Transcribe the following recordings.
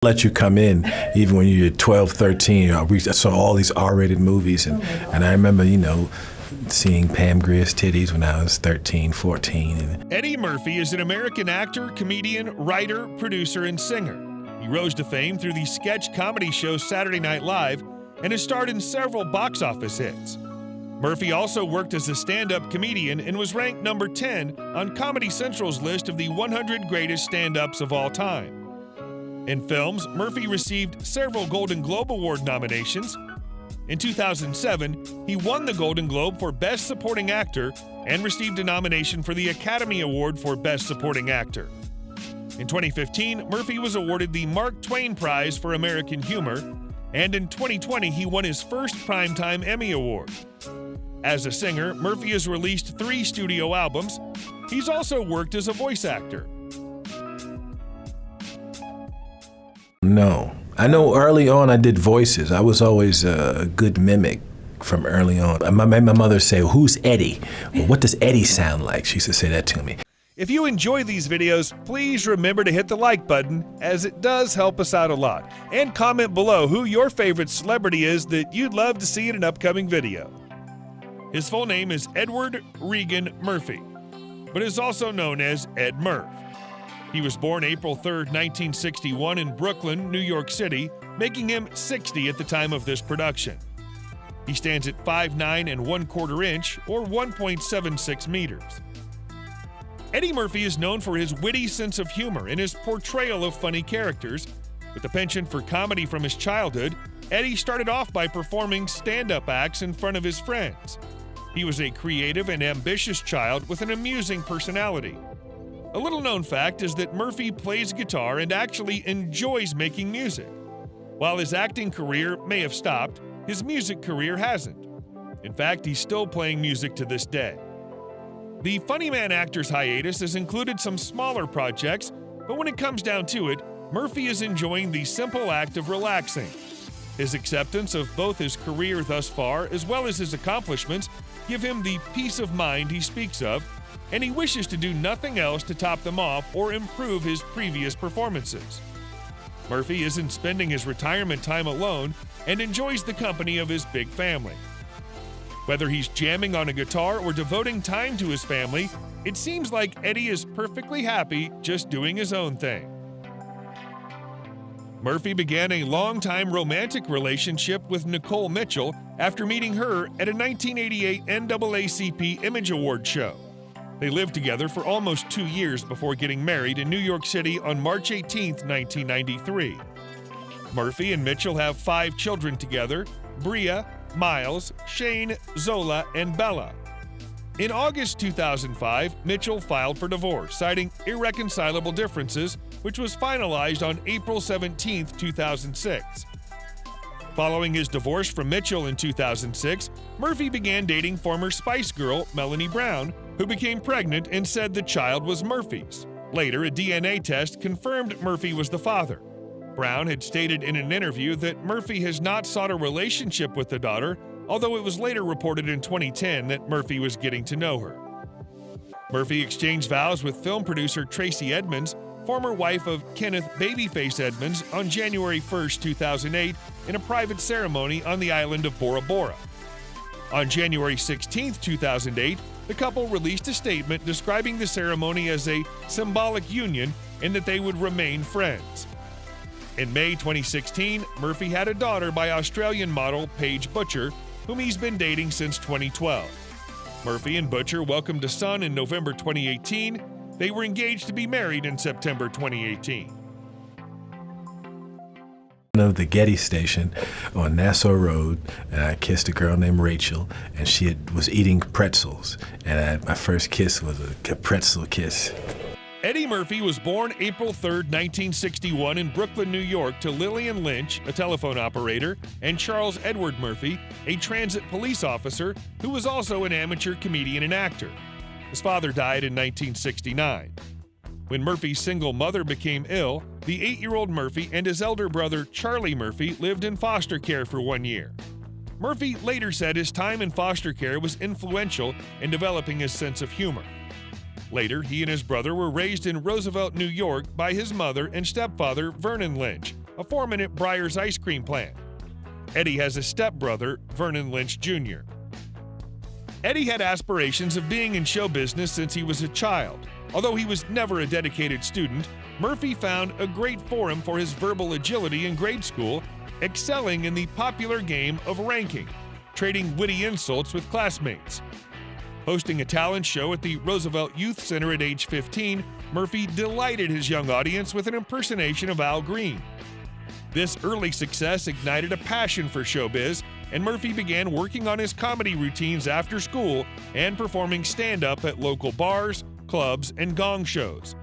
let you come in even when you're 12, 13. We saw all these R-rated movies, and I remember, seeing Pam Grier's titties when I was 13, 14. Eddie Murphy is an American actor, comedian, writer, producer, and singer. He rose to fame through the sketch comedy show Saturday Night Live and has starred in several box office hits. Murphy also worked as a stand-up comedian and was ranked number 10 on Comedy Central's list of the 100 greatest stand-ups of all time. In films, Murphy received several Golden Globe Award nominations. In 2007, he won the Golden Globe for Best Supporting Actor and received a nomination for the Academy Award for Best Supporting Actor. In 2015, Murphy was awarded the Mark Twain Prize for American Humor, and in 2020, he won his first Primetime Emmy Award. As a singer, Murphy has released 3 studio albums. He's also worked as a voice actor. No. I know early on I did voices. I was always a good mimic from early on. I made my mother say, "Who's Eddie?" Well, what does Eddie sound like? She used to say that to me. If you enjoy these videos, please remember to hit the like button, as it does help us out a lot. And comment below who your favorite celebrity is that you'd love to see in an upcoming video. His full name is Edward Regan Murphy, but is also known as Ed Murph. He was born April 3, 1961 in Brooklyn, New York City, making him 60 at the time of this production. He stands at 5'9" and 1/4 inch, or 1.76 meters. Eddie Murphy is known for his witty sense of humor and his portrayal of funny characters. With a penchant for comedy from his childhood, Eddie started off by performing stand-up acts in front of his friends. He was a creative and ambitious child with an amusing personality. A little-known fact is that Murphy plays guitar and actually enjoys making music. While his acting career may have stopped, his music career hasn't. In fact, he's still playing music to this day. The Funny Man Actors hiatus has included some smaller projects, but when it comes down to it, Murphy is enjoying the simple act of relaxing. His acceptance of both his career thus far as well as his accomplishments give him the peace of mind he speaks of, and he wishes to do nothing else to top them off or improve his previous performances. Murphy isn't spending his retirement time alone and enjoys the company of his big family. Whether he's jamming on a guitar or devoting time to his family, it seems like Eddie is perfectly happy just doing his own thing. Murphy began a long-time romantic relationship with Nicole Mitchell after meeting her at a 1988 NAACP Image Award show. They lived together for almost 2 years before getting married in New York City on March 18, 1993. Murphy and Mitchell have 5 children together: Bria, Miles, Shane, Zola, and Bella. In August 2005, Mitchell filed for divorce, citing irreconcilable differences, which was finalized on April 17, 2006. Following his divorce from Mitchell in 2006, Murphy began dating former Spice Girl Melanie Brown, who became pregnant and said the child was Murphy's. Later, a DNA test confirmed Murphy was the father. Brown had stated in an interview that Murphy has not sought a relationship with the daughter, although it was later reported in 2010 that Murphy was getting to know her. Murphy exchanged vows with film producer Tracy Edmonds, former wife of Kenneth Babyface Edmonds, on January 1, 2008, in a private ceremony on the island of Bora Bora. On January 16, 2008, the couple released a statement describing the ceremony as a symbolic union and that they would remain friends. In May 2016, Murphy had a daughter by Australian model Paige Butcher, whom he's been dating since 2012. Murphy and Butcher welcomed a son in November 2018. They were engaged to be married in September 2018. Of the Getty station on Nassau Road, and I kissed a girl named Rachel, and she was eating pretzels, and my first kiss was a pretzel kiss. Eddie Murphy was born April 3, 1961 in Brooklyn, New York, to Lillian Lynch, a telephone operator, and Charles Edward Murphy, a transit police officer who was also an amateur comedian and actor. His father died in 1969. When Murphy's single mother became ill, the 8-year-old Murphy and his elder brother, Charlie Murphy, lived in foster care for 1 year. Murphy later said his time in foster care was influential in developing his sense of humor. Later, he and his brother were raised in Roosevelt, New York by his mother and stepfather, Vernon Lynch, a foreman at Breyer's ice cream plant. Eddie has a stepbrother, Vernon Lynch Jr. Eddie had aspirations of being in show business since he was a child. Although he was never a dedicated student, Murphy found a great forum for his verbal agility in grade school, excelling in the popular game of ranking, trading witty insults with classmates. Hosting a talent show at the Roosevelt Youth Center at age 15, Murphy delighted his young audience with an impersonation of Al Green. This early success ignited a passion for showbiz, and Murphy began working on his comedy routines after school and performing stand-up at local bars, clubs, and gong shows.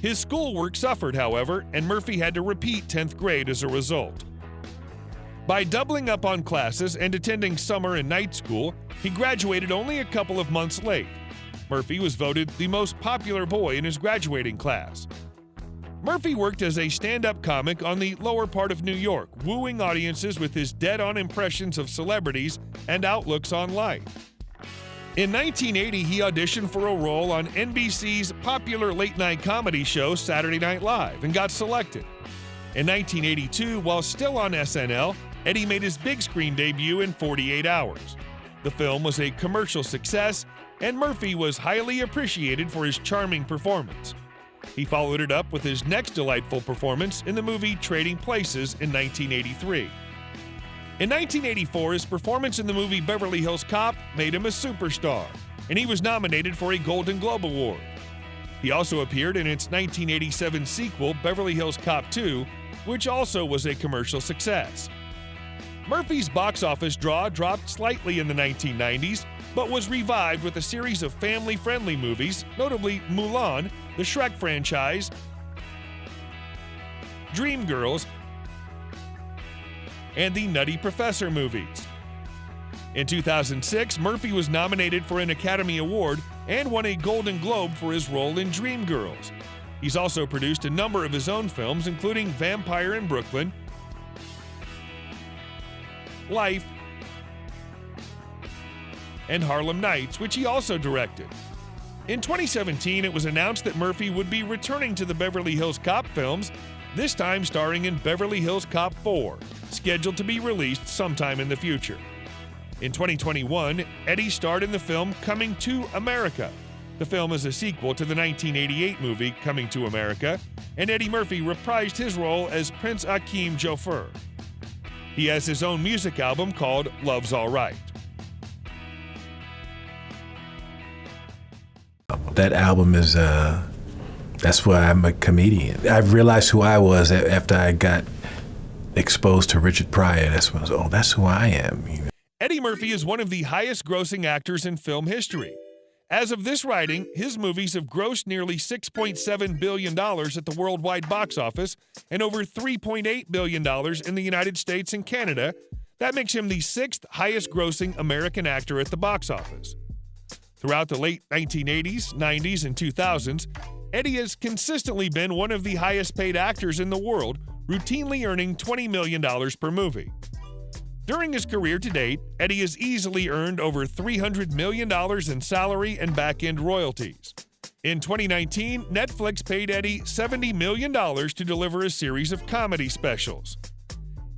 His schoolwork suffered, however, and Murphy had to repeat 10th grade as a result. By doubling up on classes and attending summer and night school, he graduated only a couple of months late. Murphy was voted the most popular boy in his graduating class. Murphy worked as a stand-up comic on the lower part of New York, wooing audiences with his dead-on impressions of celebrities and outlooks on life. In 1980, he auditioned for a role on NBC's popular late-night comedy show Saturday Night Live and got selected. In 1982, while still on SNL, Eddie made his big screen debut in 48 Hours. The film was a commercial success, and Murphy was highly appreciated for his charming performance. He followed it up with his next delightful performance in the movie Trading Places in 1983. In 1984, his performance in the movie Beverly Hills Cop made him a superstar, and he was nominated for a Golden Globe Award. He also appeared in its 1987 sequel, Beverly Hills Cop 2, which also was a commercial success. Murphy's box office draw dropped slightly in the 1990s, but was revived with a series of family-friendly movies, notably Mulan, the Shrek franchise, Dreamgirls, and the Nutty Professor movies. In 2006, Murphy was nominated for an Academy Award and won a Golden Globe for his role in Dreamgirls. He's also produced a number of his own films, including Vampire in Brooklyn, Life, and Harlem Nights, which he also directed. In 2017, it was announced that Murphy would be returning to the Beverly Hills Cop films, this time starring in Beverly Hills Cop 4, scheduled to be released sometime in the future. In 2021, Eddie starred in the film Coming to America. The film is a sequel to the 1988 movie Coming to America, and Eddie Murphy reprised his role as Prince Akeem Joffer. He has his own music album called Love's All Right. That album is, that's why I'm a comedian. I realized who I was after I got exposed to Richard Pryor. That's when I was, oh, that's who I am. You know? Eddie Murphy is one of the highest-grossing actors in film history. As of this writing, his movies have grossed nearly $6.7 billion at the worldwide box office and over $3.8 billion in the United States and Canada. That makes him the sixth highest-grossing American actor at the box office. Throughout the late 1980s, 90s, and 2000s, Eddie has consistently been one of the highest-paid actors in the world, routinely earning $20 million per movie. During his career to date, Eddie has easily earned over $300 million in salary and back-end royalties. In 2019, Netflix paid Eddie $70 million to deliver a series of comedy specials.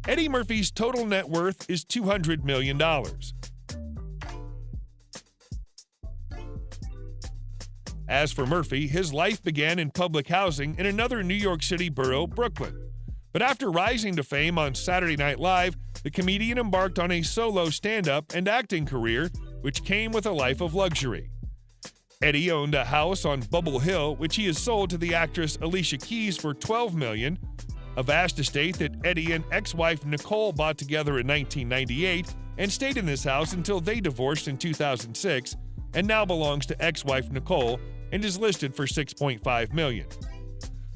Eddie Murphy's total net worth is $200 million. As for Murphy, his life began in public housing in another New York City borough, Brooklyn. But after rising to fame on Saturday Night Live, the comedian embarked on a solo stand-up and acting career, which came with a life of luxury. Eddie owned a house on Bubble Hill, which he has sold to the actress Alicia Keys for $12 million, a vast estate that Eddie and ex-wife Nicole bought together in 1998 and stayed in this house until they divorced in 2006, and now belongs to ex-wife Nicole and is listed for $6.5 million.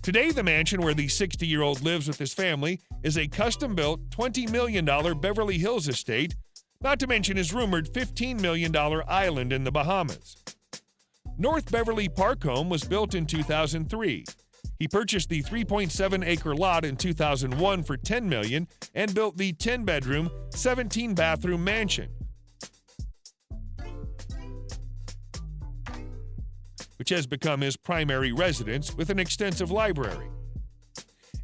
Today, the mansion where the 60-year-old lives with his family is a custom-built $20 million Beverly Hills estate, not to mention his rumored $15 million island in the Bahamas. North Beverly Park Home was built in 2003. He purchased the 3.7-acre lot in 2001 for $10 million and built the 10-bedroom, 17-bathroom mansion, which has become his primary residence with an extensive library.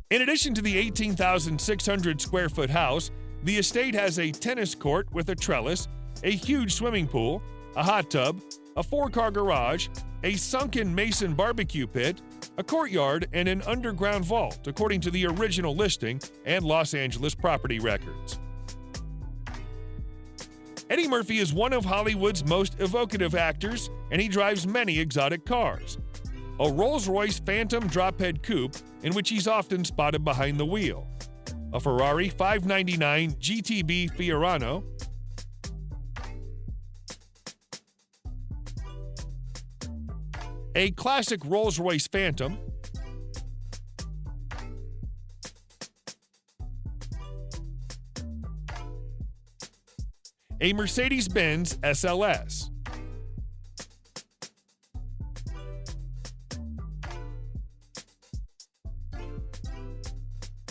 In addition to the 18,600 square foot house, the estate has a tennis court with a trellis, a huge swimming pool, a hot tub, a 4-car garage, a sunken mason barbecue pit, a courtyard, and an underground vault, according to the original listing and Los Angeles property records. Eddie Murphy is one of Hollywood's most evocative actors, and he drives many exotic cars. A Rolls-Royce Phantom drophead coupe, in which he's often spotted behind the wheel, a Ferrari 599 GTB Fiorano, a classic Rolls-Royce Phantom, a Mercedes-Benz SLS,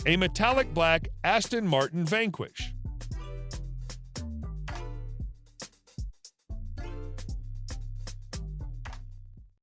a metallic black Aston Martin Vanquish,